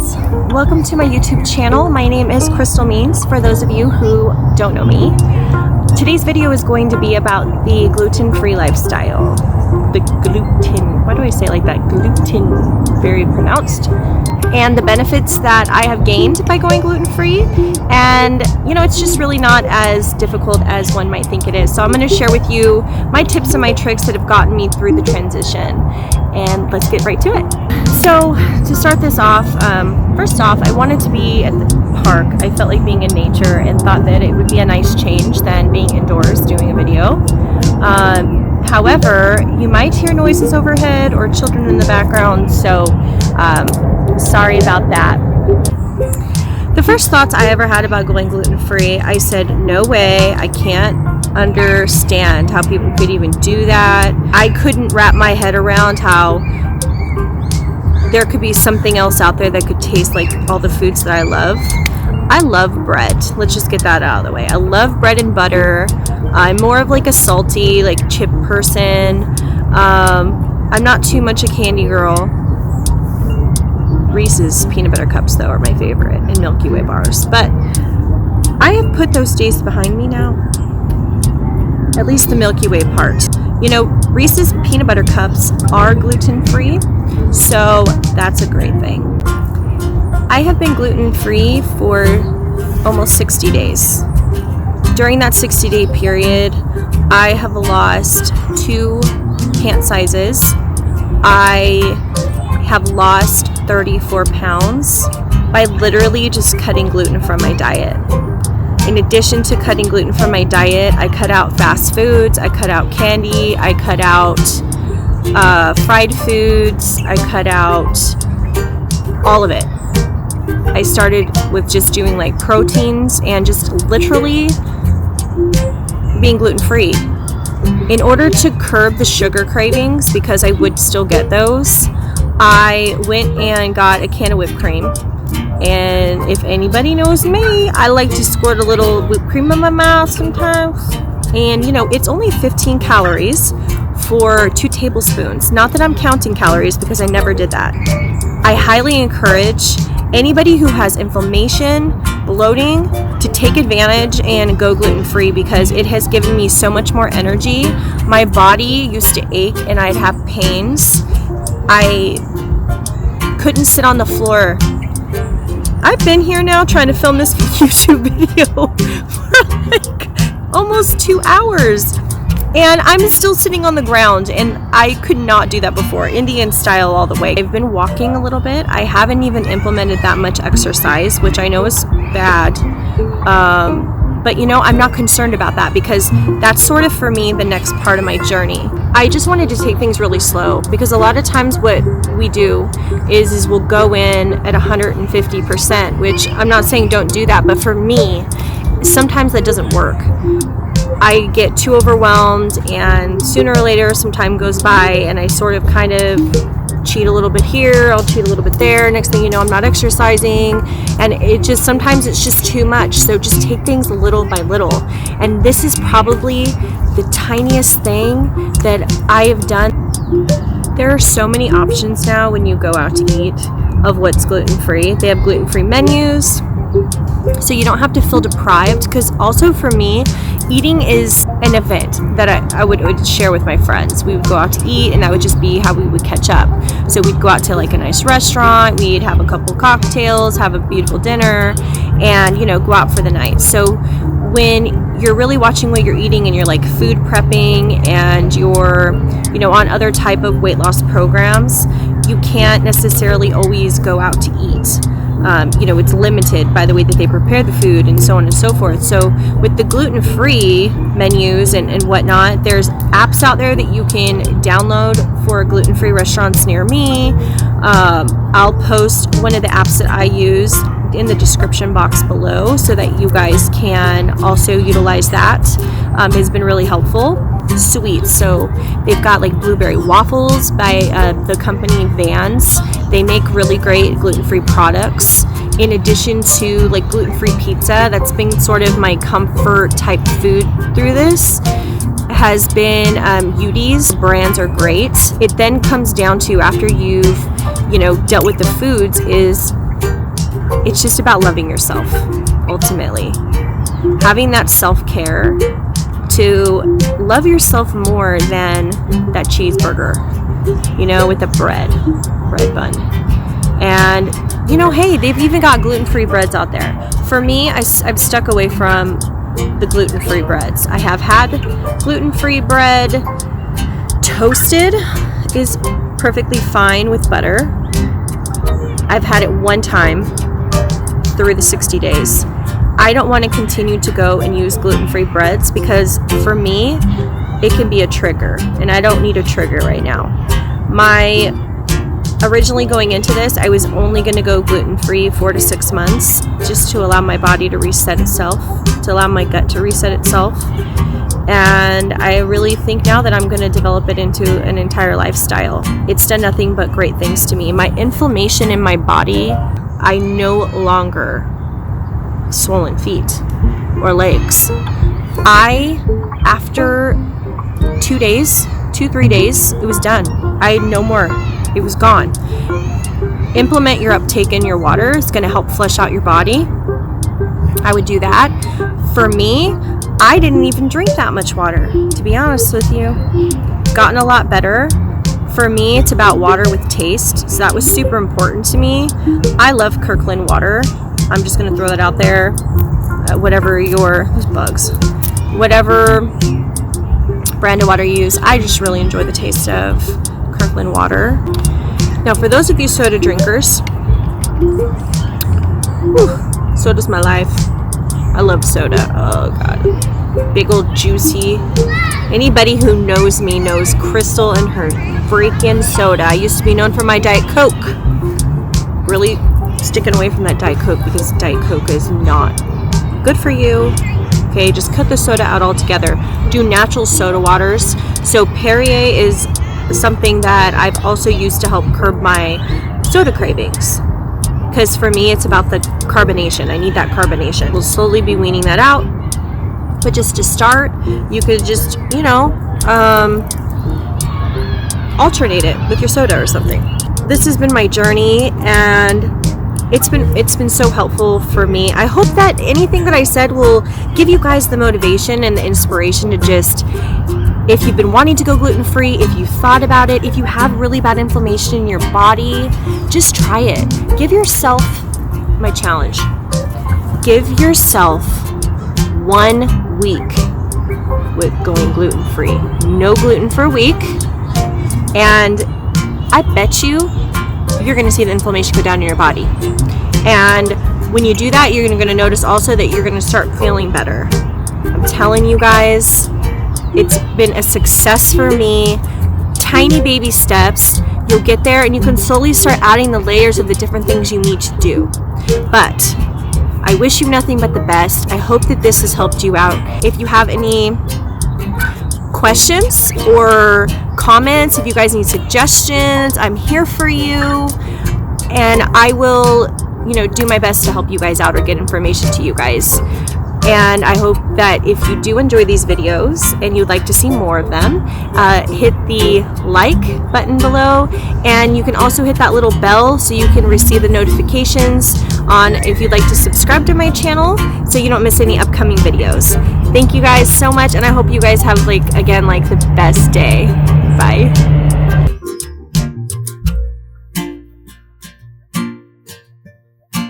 guys, welcome to my YouTube channel. My name is Krystal Means, for those of you who don't know me. Today's video is going to be about the gluten-free lifestyle. The gluten, why do I say it like that? Gluten, very pronounced. And the benefits that I have gained by going gluten-free. And you know, it's just really not as difficult as one might think it is. So I'm going to share with you my tips and my tricks that have gotten me through the transition. And let's get right to it. So to start this off, first off, I wanted to be at the park. I felt like being in nature and thought that it would be a nice change than being indoors doing a video. However, you might hear noises overhead or children in the background, so sorry about that. The first thoughts I ever had about going gluten-free, I said, no way, I can't understand how people could even do that. I couldn't wrap my head around how there could be something else out there that could taste like all the foods that I love. I love bread. Let's just get that out of the way. I love bread and butter. I'm more of like a salty, like chip person. I'm not too much a candy girl. Reese's peanut butter cups, though, are my favorite, and Milky Way bars. But I have put those days behind me now. At least the Milky Way part. You know, Reese's peanut butter cups are gluten-free, so that's a great thing. I have been gluten-free for almost 60 days. During that 60-day period, I have lost 2 pant sizes. I have lost 34 pounds by literally just cutting gluten from my diet. In addition to cutting gluten from my diet, I cut out fast foods, I cut out candy, I cut out fried foods, I cut out all of it. I started with just doing like proteins and just literally being gluten-free. In order to curb the sugar cravings, because I would still get those, I went and got a can of whipped cream. And if anybody knows me, I like to squirt a little whipped cream in my mouth sometimes. And you know, it's only 15 calories for 2 tablespoons. Not that I'm counting calories, because I never did that. I highly encourage anybody who has inflammation, bloating, to take advantage and go gluten-free, because it has given me so much more energy. My body used to ache and I'd have pains. I couldn't sit on the floor. I've been here now trying to film this YouTube video for like almost 2 hours. And I'm still sitting on the ground, and I could not do that before. Indian style all the way. I've been walking a little bit. I haven't even implemented that much exercise, which I know is bad. But you know, I'm not concerned about that, because that's sort of for me the next part of my journey. I just wanted to take things really slow, because a lot of times what we do is we'll go in at 150%, which I'm not saying don't do that, but for me, sometimes that doesn't work. I get too overwhelmed, and sooner or later some time goes by and I sort of kind of cheat a little bit here, I'll cheat a little bit there. Next thing you know, I'm not exercising, and it just, sometimes it's just too much. So just take things little by little. And this is probably the tiniest thing that I have done. There are so many options now when you go out to eat of what's gluten-free. They have gluten-free menus, so you don't have to feel deprived, because also for me, eating is an event that I would share with my friends. We would go out to eat, and that would just be how we would catch up. So we'd go out to like a nice restaurant, we'd have a couple cocktails, have a beautiful dinner, and you know, go out for the night. So when you're really watching what you're eating and you're like food prepping and you're, you know, on other type of weight loss programs, you can't necessarily always go out to eat. You know, it's limited by the way that they prepare the food and so on and so forth. So with the gluten-free menus and whatnot, there's apps out there that you can download for gluten-free restaurants near me. I'll post one of the apps that I use in the description box below, so that you guys can also utilize that. Has been really helpful. Sweets, so they've got like blueberry waffles by the company Vans. They make really great gluten-free products, in addition to like gluten-free pizza. That's been sort of my comfort type food through this. Has been UD's brands are great. It then comes down to, after you've dealt with the foods, is it's just about loving yourself, ultimately. Having that self-care to love yourself more than that cheeseburger, you know, with the bread bun. And, you know, hey, they've even got gluten-free breads out there. For me, I've stuck away from the gluten-free breads. I have had gluten-free bread. Toasted is perfectly fine with butter. I've had it one time through the 60 days. I don't want to continue to go and use gluten-free breads because for me, it can be a trigger, and I don't need a trigger right now. Originally going into this, I was only going to go gluten-free 4 to 6 months just to allow my body to reset itself, to allow my gut to reset itself. And I really think now that I'm going to develop it into an entire lifestyle. It's done nothing but great things to me. My inflammation in my body, I no longer swollen feet or legs. After 3 days, it was done. I had no more. It was gone. Implement your uptake in your water. It's going to help flush out your body. I would do that. For me, I didn't even drink that much water, to be honest with you. Gotten a lot better. For me, it's about water with taste. So that was super important to me. I love Kirkland water. I'm just going to throw that out there. There's bugs. Whatever brand of water you use, I just really enjoy the taste of Kirkland water. Now, for those of you soda drinkers, soda's my life. I love soda. Oh, God. Big old juicy. Anybody who knows me knows Krystal and her freaking soda. I used to be known for my Diet Coke. Really sticking away from that Diet Coke because Diet Coke is not good for you. Okay, just cut the soda out altogether. Do natural soda waters. So Perrier is something that I've also used to help curb my soda cravings. Because for me, it's about the carbonation. I need that carbonation. We'll slowly be weaning that out. But just to start, you could just, alternate it with your soda or something. This has been my journey, and it's been so helpful for me. I hope that anything that I said will give you guys the motivation and the inspiration to just, if you've been wanting to go gluten-free, if you thought about it, if you have really bad inflammation in your body, just try it. Give yourself my challenge. Give yourself 1 week with going gluten-free. No gluten for a week. And I bet you're going to see the inflammation go down in your body. And when you do that, you're going to notice also that you're going to start feeling better. I'm telling you guys, it's been a success for me. Tiny baby steps. You'll get there, and you can slowly start adding the layers of the different things you need to do. But I wish you nothing but the best. I hope that this has helped you out. If you have any questions or comments, if you guys need suggestions, I'm here for you. And I will, do my best to help you guys out or get information to you guys. And I hope that if you do enjoy these videos and you'd like to see more of them, hit the like button below, and you can also hit that little bell so you can receive the notifications on if you'd like to subscribe to my channel so you don't miss any upcoming videos. Thank you guys so much, and I hope you guys have the best day. Bye.